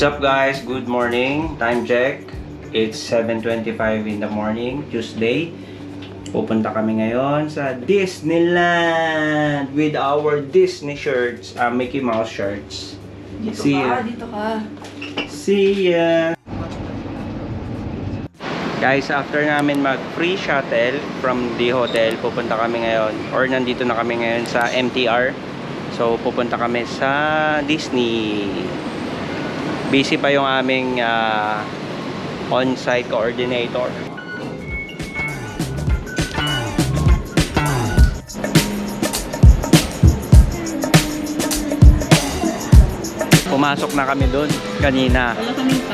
What's up guys? Good morning. Time check. It's 7:25 in the morning, Tuesday. Pupunta kami ngayon sa Disneyland with our Disney shirts, Mickey Mouse shirts. Dito See ka, ya. dito ka. See ya! Guys, after namin mag-free shuttle from the hotel, pupunta kami ngayon, or nandito na kami ngayon sa MTR. So, pupunta kami sa Disney. Busy pa yung aming on-site coordinator. Pumasok na kami doon kanina.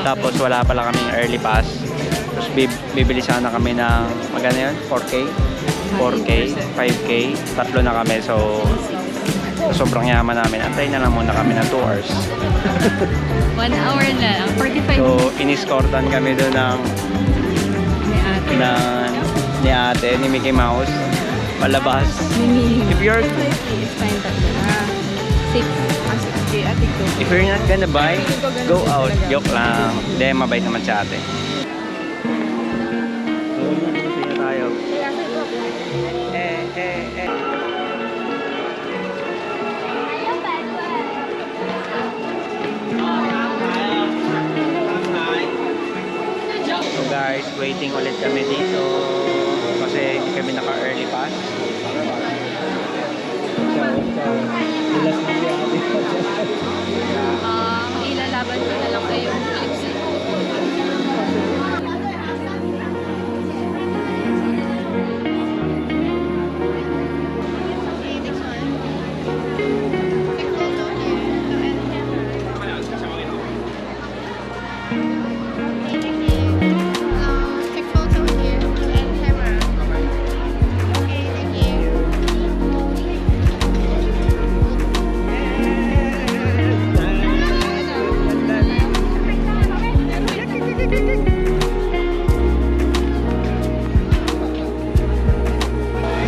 Tapos wala pala kaming early pass. Tapos bibili sana kami ng magkano yun? 4K? 4K? 5K? Tatlo na kami. So sobrang yaman namin. Antay na lang muna kami ng 2 hours. 1 hour na. 45 So iniskortan kami doon ng ni ate, ni Mickey Mouse. Palabas. If you're If you're not gonna buy, go out. Joke lang. Hindi, mabait naman si ate. So, tayo. So guys, waiting ulit kami dito kasi hindi kami naka-early pass. ilalaban ko na lang kayo.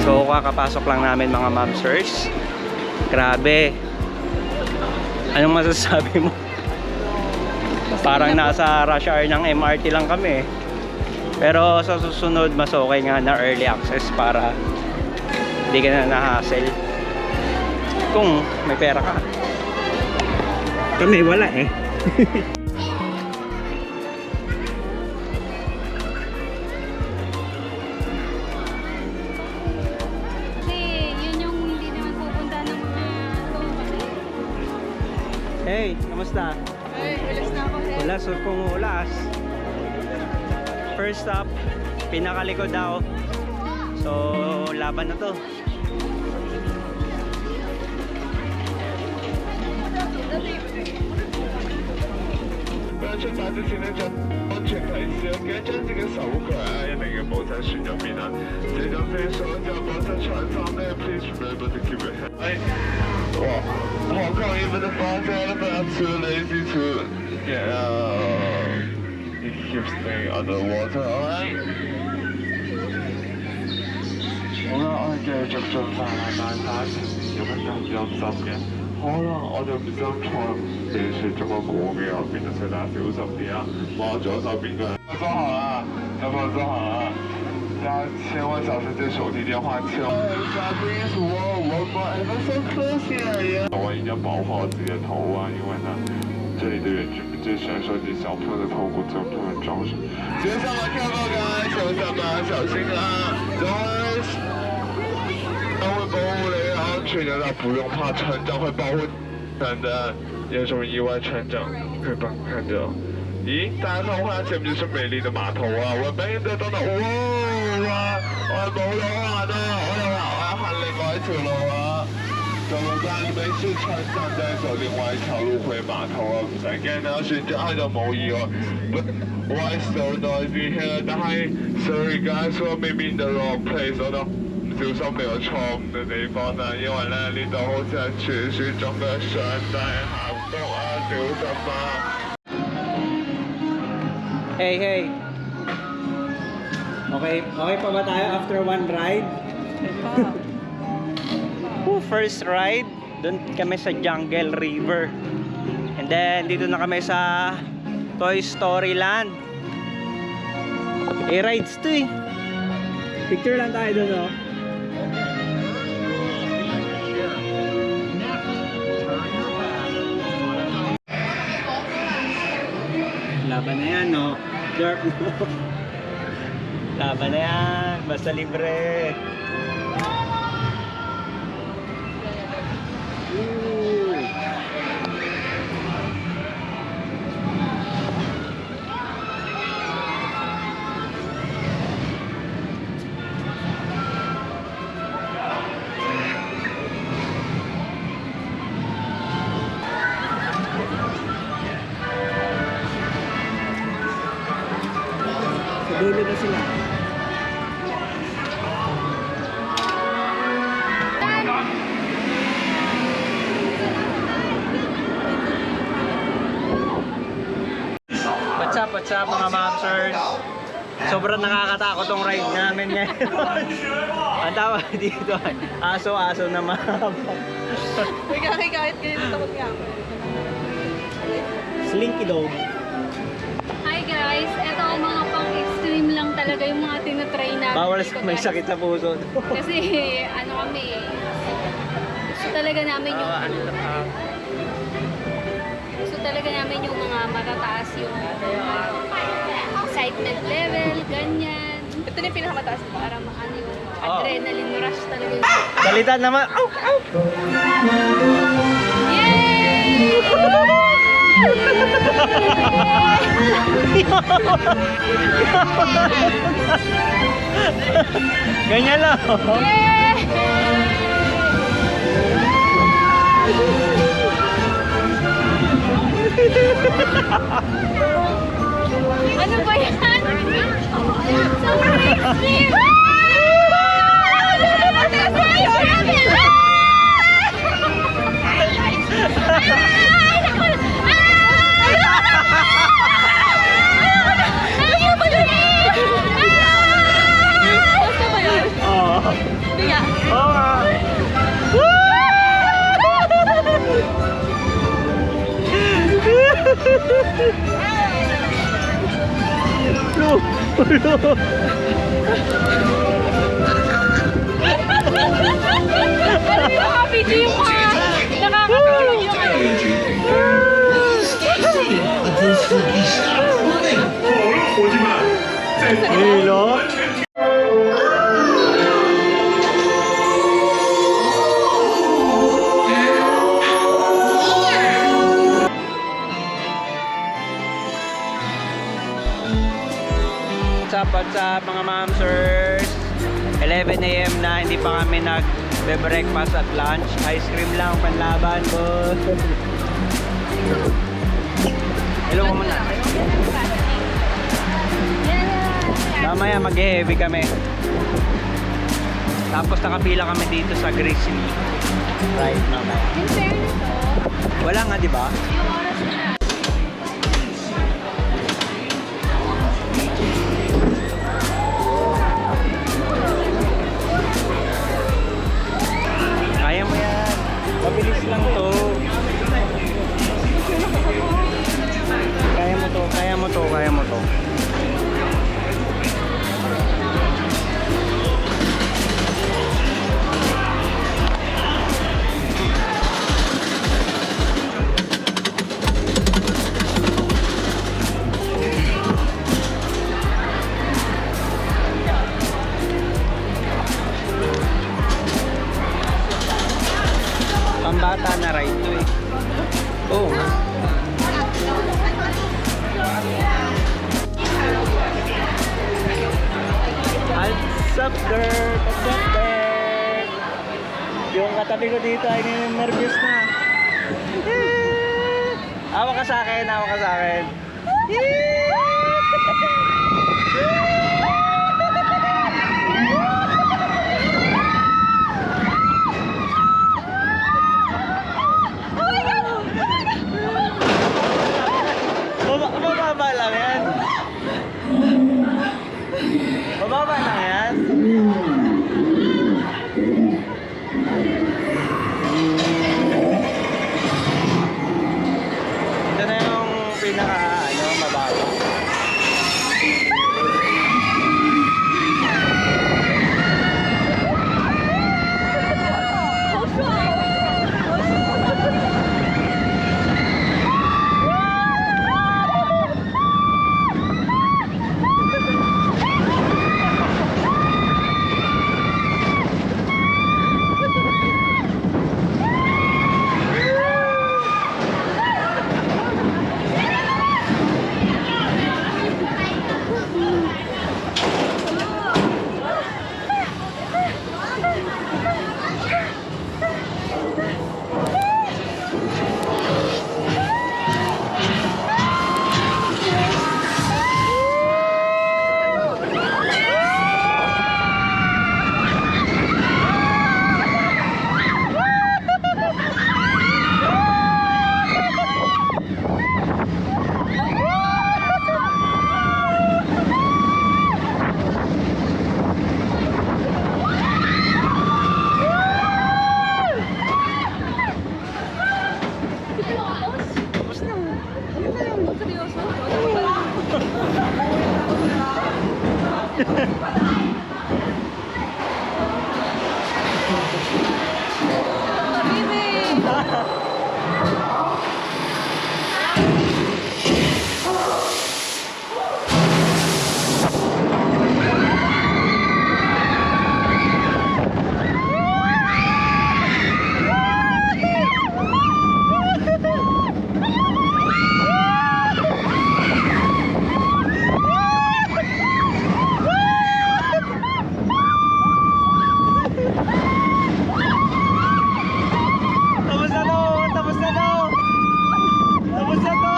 So kakapasok lang namin mga mamsers. Grabe. Anong masasabi mo? Parang nasa rush hour ng MRT lang kami. Pero sa susunod mas okay nga na early access para hindi ka na na-hassle. Kung may pera ka. Kami wala eh. Hey, kamusta? Ay, ulas na ako. Ulas o kung ulas. First stop, pinakalikod daw. So, laban na to. Hong Kong even the fun about too lazy to get out. You keep staying underwater, alright? 好啦，我哋繼續進化啦，但係有乜咁陰濕嘅？好啦，我哋唔想坐地鐵咗個果嘅入邊，就大家小心啲啊！望左手邊嘅人。放鬆好啦，要放鬆好啦。大家千萬小心接手提電話，千萬。我一定要保護好自己的頭啊，因為呢，這裡的遠距離選手及小朋友的頭骨真的很重視。接下來跳高桿，小心啊，小心啊！各位，他會保護你安全的，他不用怕，船長會保護你的。有什麼意外，船長會幫你看着。咦，大家看我前面就是美麗的碼頭啊！我們應該等到，哇！我係冇路行啊！我又行另外一條路啊！咁但係每次船長都係走另外一條路回碼頭啊！唔使驚啦，船長喺度冇意外。Why so noisy here？但係 sorry guys，我 maybe in the wrong place，我都唔小心嚟咗錯誤嘅地方啦，因為咧呢度好似係傳説中嘅上帝行福啊，小心啊！ Hey, hey. Okay pa ba tayo after one ride? First ride, doon kami sa Jungle River. And And then, dito na kami sa Toy Story Land. Rides to eh. Picture lang tayo doon, oh. Laban na yan, no? Jerk mo. Laban na yan. Basta libre. Woo! Sa dulo na sila. What's up mga mamsers? Sobrang nakakatakot tong ride namin ngayon. Ang tawag dito ay aso-aso na mahaba. Uy, kahit ganito takot nga ako. Slinky dog. Hi guys, eto ang mga pang-extreme lang talaga yung mga tinatry namin. Bawal dito, may guys. sakit sa puso. Kasi ano kami, gusto talaga namin yung mga matataas yung excitement level, ganyan. Ito na yung pinakamataas para maano yung adrenaline rush talaga yung... Salita naman. Ow! Ow! Yay! Ganyan lang. Ano ba yan? Sobrang extreme! Oo. Oo nga. Alam mo, kapit yung mga nakakatulog yung ano. Hello? What's up mga mamsers? 11 AM na, hindi pa kami nag-breakfast at lunch. Ice cream lang, panlaban, boss. Hello mo muna. Mamaya mag-heavy kami. Tapos nakapila kami dito sa Grizzly. Right now. In fairness, Wala nga, di ba? yung oras na. Kaya mo yan. Mabilis lang to. Kaya mo to, kaya mo to, kaya mo to. Pambata na ride to eh. Oo nga. What's up girl? What's up girl? Yung katabi ko dito ay nervous na. Awa ka sa akin, awa ka sa akin. Mababa lang yan. Mababa lang yan. Tapos na to! Tapos na to! Tapos na to!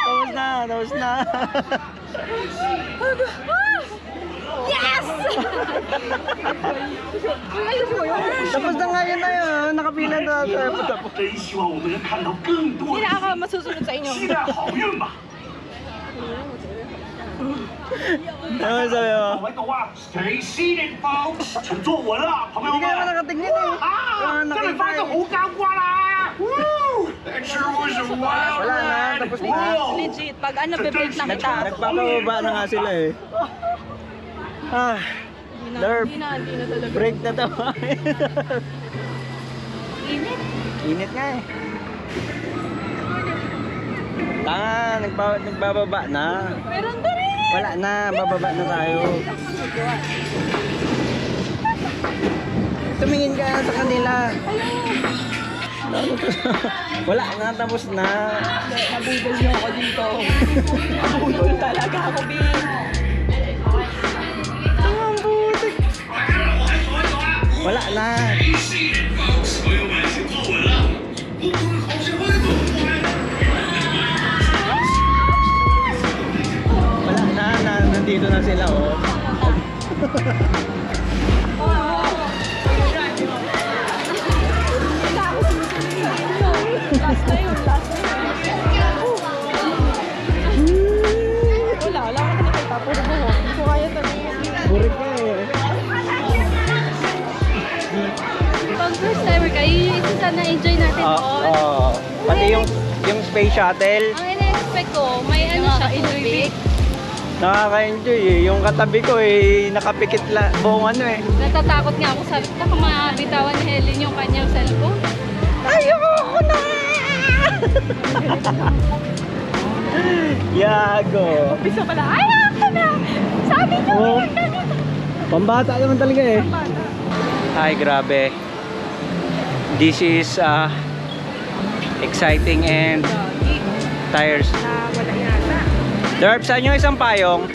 Tapos na! Tapos na! Yes! Tapos na nga yun na yun! Nakapila na tayo. 真希望我们能看到更多 Hindi 的 na ako masusunod sa inyo. 期待好运吧。 Ano sabi mo? 我们懂啊，Stay seated, folks，请坐稳了，朋友 Hindi 们 ka naman。nakatingin eh. 啊，这里放一个红干瓜啦！Woo! That sure was a wild Wala na, ride. tapos na. Whoa! Legit, pag ano, bibreak na kita. Nagpapababa na nga sila eh. Ah, Derp. Hindi na talaga. Break na to. Init. Init nga eh. Tanga, nagbababa na. Meron pa rin. Wala na, bababa na tayo. Tumingin ka sa kanila. Wala na, tapos na. Nabudol niyo ako dito. Nabudol talaga ako, Bin. Ang butik. Wala na. Wala na, nandito na sila oh. Last na yun, last na yun. Wala ka nakita. Puro buhok. Hindi ko kaya tanongin. Burik ka eh. Pag first timer ka, yun yung isa na enjoy natin doon. Pati yung space shuttle, Ang ina-expect ko, may ano siya, tubig. nakaka-enjoy eh. Yung katabi ko eh, nakapikit buong ano eh. Natatakot nga ako. Sabi ko, baka mabitawan ni Helen yung kanyang cellphone. Ayoko na! Yago! Bisa pala, ayoko na! Sabi niyo, Oh. ganito. Pambata naman talaga eh. Ay, grabe. This is exciting and tires. Wala yata. Derp, saan yung isang payong?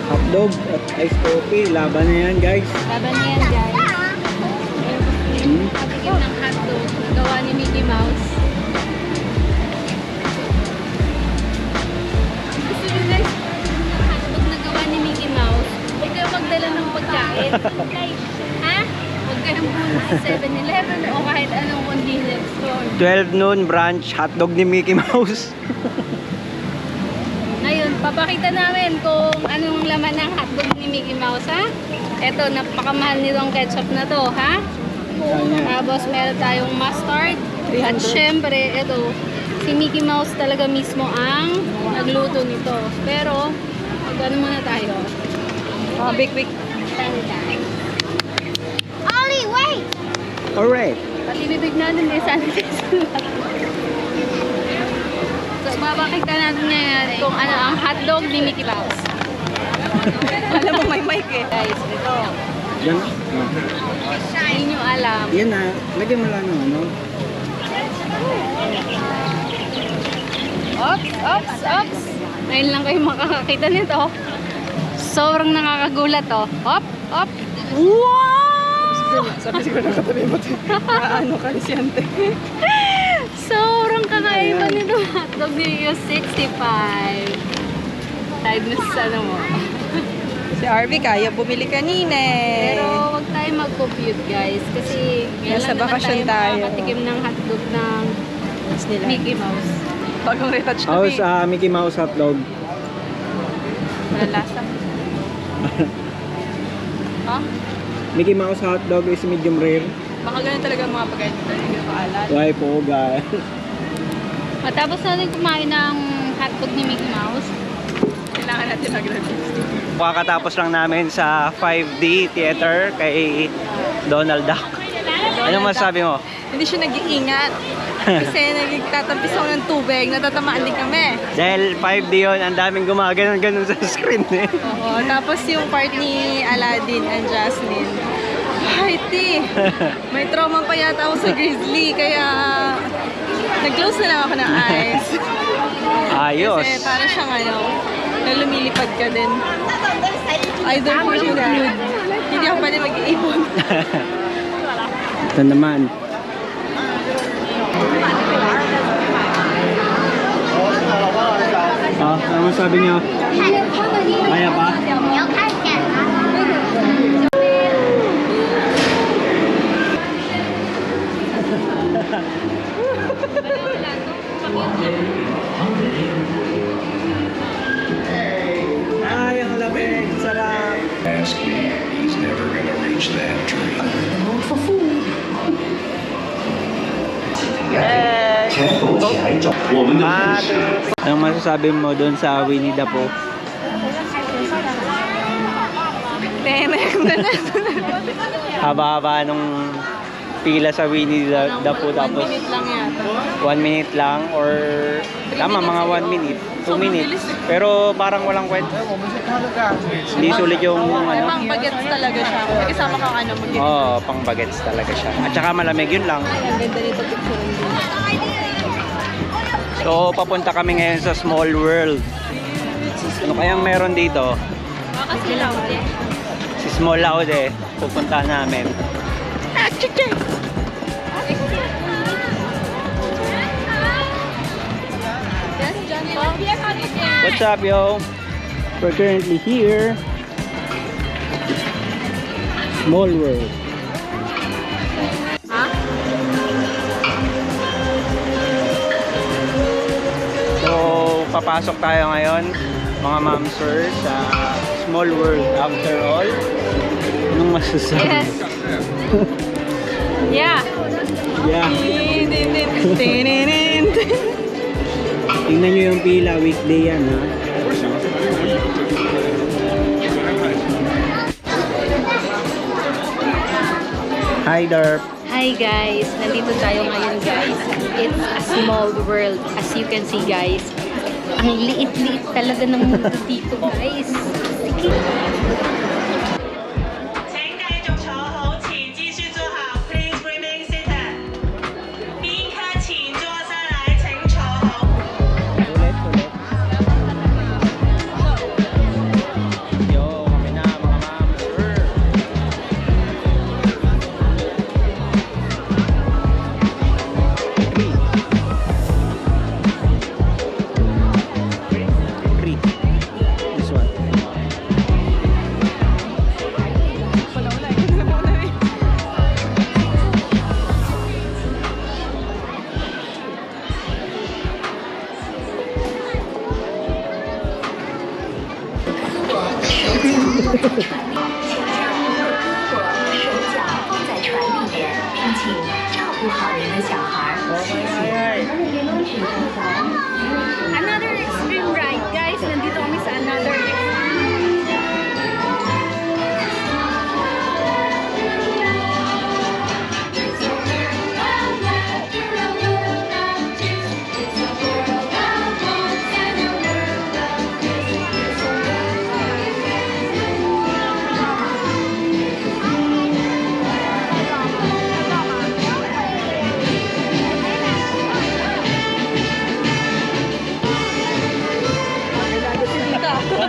Hotdog at ice coffee. Laban na yan, guys. Laban niyan, guys. Patikim ng hotdog na gawa ni Mickey Mouse. Gusto nyo guys, hotdog na gawa ni Mickey Mouse, huwag kayo magdala ng pagkain. Ha? Huwag kayong pumunta sa 7-Eleven o kahit anong convenience store. 12 noon brunch, hotdog ni Mickey Mouse. Ngayon, papakita namin kung anong laman ng hotdog ni Mickey Mouse, ha? Eto, napakamahal nitong ketchup na to, ha? Tapos meron tayong mustard. At syempre, ito, si Mickey Mouse talaga mismo ang nagluto nito. Pero, mag-ano muna tayo? Big. Ollie, wait! Alright. Pati bibig natin eh, sanitizer. So, mapakita natin ngayon kung ano ang hotdog ni Mickey Mouse. Alam mo, may mic eh. Guys, ito. Yan. Hindi nyo alam. Yan na. Lagyan mo lang ng ano. Ops. Ngayon lang kayo makakakita nito. Sobrang nakakagulat to. Hop. Wow! Sabi siguro nakatabi mo ito. Ano ka, Lisyante? Sobrang kakaiba nito. Hotdog ni 65. Tiredness ano mo. Si Harvey kaya bumili kanina eh. Pero wag tayo mag-compute guys. Kasi ngayon Nasa lang naman bakasyon tayo tayo. makakatikim ng hotdog ng Disneyland. Mickey Mouse. Bagong retouch na How's Mickey Mouse hotdog? Wala lasa. Ha? Mickey Mouse hotdog is medium rare. Baka ganun talaga ang mga pagkain dito. Hindi ko kaalat. Why po, guys? Matapos natin kumain ng hotdog ni Mickey Mouse, natin mag-lipstick. Kakatapos lang namin sa 5D Theater kay Donald Duck. Anong masasabi mo? Hindi siya nag-iingat. Kasi nagtatampis ako ng tubig, natatamaan din kami. Dahil 5D yun, ang daming gumaganon-ganon sa screen eh. Oo, tapos yung part ni Aladdin and Jasmine. Ay, ti! May trauma pa yata ako sa Grizzly, kaya nag-close na lang ako ng eyes. Ayos. Kasi para siyang na lumilipad ka din. Either push or glued. Hindi ako pwede mag-iipon. Ito naman. Ano sabi niyo? Kaya pa? Ay, ang lamig. Sarap. Ask me, he's never gonna reach that tree. Anong masasabi mo doon sa Winnie the Pooh? Haba-haba nung pila sa Winnie the Pooh, 1 tapos minute lang yata. 1 minute lang or tama mga 1 minute, 2 minutes. Pero parang walang kwento. Hindi sulit yung Pang bagets talaga siya. May kasama kang mag-get. Oo, pang bagets talaga siya. At saka malamig yun lang. Ang ganda nito picture din. So, papunta kami ngayon sa Small World. Ano kayang meron dito? Kasi lang eh. Si Small Laude, pupuntahan namin. What's up, yo? We're currently here. Small World. So, papasok tayo ngayon, mga ma'am sir, sa Small World after all. Anong masasabi? Yes. Yeah. Yeah. Tingnan nyo yung pila, weekday yan ha. Hi Derp. Hi guys, nandito tayo ngayon guys. It's a small world as you can see guys. Ang liit-liit talaga ng mundo dito guys. Sige. 请繼續坐好，請繼續坐好，Please remain seated。賓客請坐下來，請坐好。 Ulit. Yo, kami na mga ma'am sir. Three. This one. Another extreme ride guys. Nandito kami sa another extreme.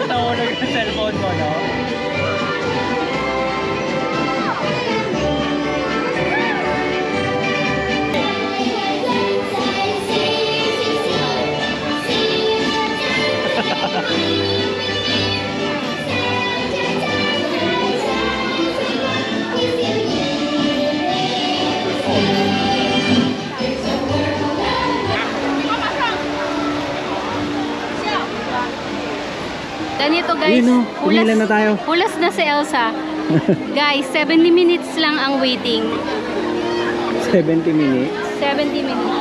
Nahulog yung cellphone mo, no? Ganito guys, Ayun, no. Pumilan na tayo. Pulas na si Elsa. Guys, 70 minutes lang ang waiting. 70 minutes. 70 minutes.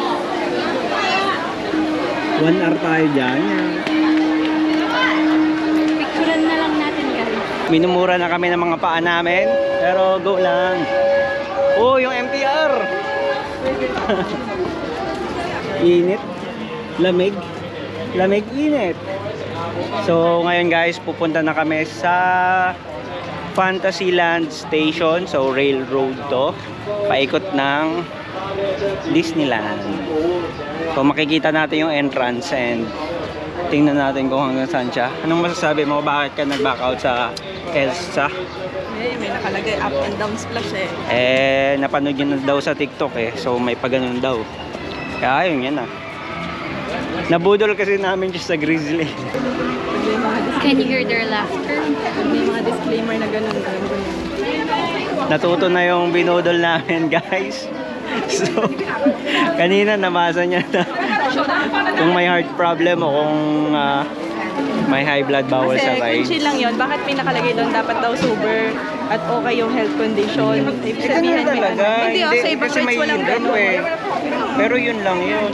1 hour tayo dyan. Minumura na kami ng mga paa namin. Pero go lang. Oh, yung MTR. Init. Lamig. Lamig, init. So, ngayon guys, pupunta na kami sa Fantasyland Station. So, railroad to. Paikot ng Disneyland. So, makikita natin yung entrance and tingnan natin kung hanggang saan siya. Anong masasabi mo? Bakit ka nag-back out sa Elsa? May nakalagay up and down splash Napanood yun daw sa TikTok So, may pagano'n daw. Kaya ayun yan Nabudol kasi namin just sa Grizzly. Can you hear their laughter? May mga disclaimer na ganun. Natuto na yung binudol namin, guys. So, kanina namasa niya na kung may heart problem o kung may high blood bawal sa Kasi rides. chill lang yun. Bakit may nakalagay doon dapat daw sober at okay yung health condition? Ibig sabihin may talaga. Hindi, saber Kasi may rides walang derp ganun. Pero yun lang yun.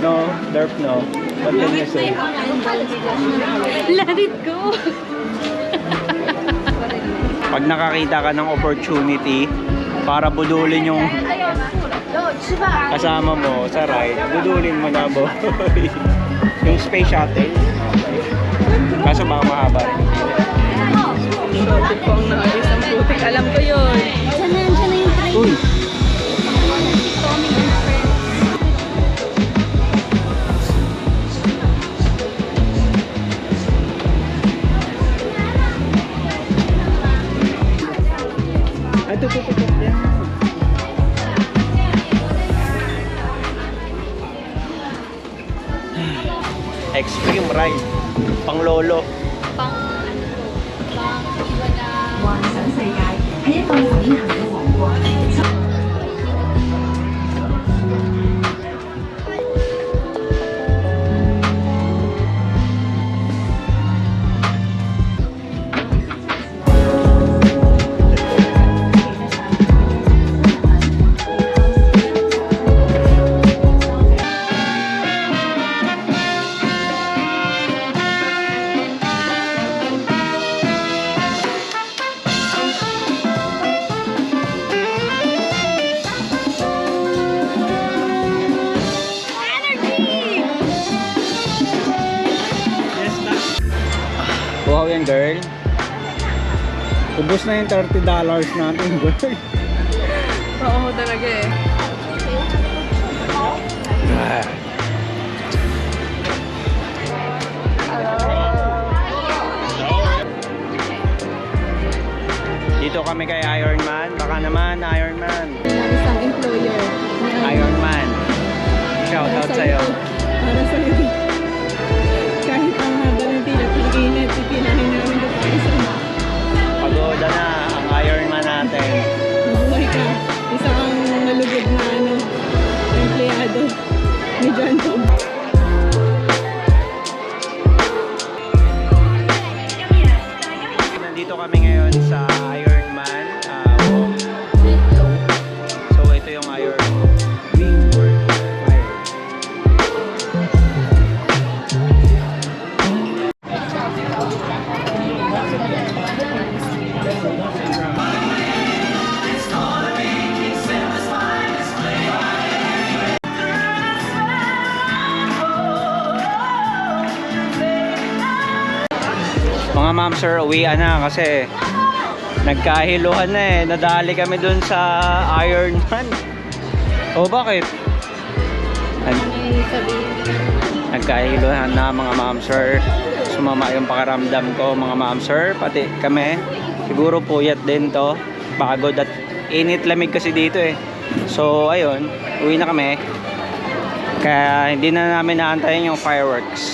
No, derp no. What can you say? Let it go! Pag nakakita ka ng opportunity para budulin yung kasama mo sa ride, budulin mo na boy. Yung space shuttle. Kaso baka mahaba rin. Shorted ko ang naayos ang putik. Alam ko yun. Diyan na yung train. Uy! Tutututok yan. Extreme ride. Pang lolo. Wow yan girl. Ubus na yung $30 natin girl. Oo talaga Dito kami kay Ironman. Baka naman Ironman. Isang employer. Ironman. Shout out sa'yo. Para sa'yo din. Kahit ang haba ng tila, pag-init, pipinahin namin doon pa isa. Pagoda na ang Ironman natin. Mabuhay ka. Isa kang nalugod na empleyado ni John Tom. Nandito kami ngayon sa Ironman. So ito yung Iron Wingward Fire. Mga ma'am sir, uwian na kasi nagkahiluhan na nadali kami dun sa Ironman. O bakit? Nagkahiluhan na mga ma'am sir. Sumama yung pakaramdam ko mga ma'am sir. Pati kami. Siguro puyat din to. Pagod at init lamig kasi dito So ayun, uwi na kami. Kaya hindi na namin naantayin yung fireworks.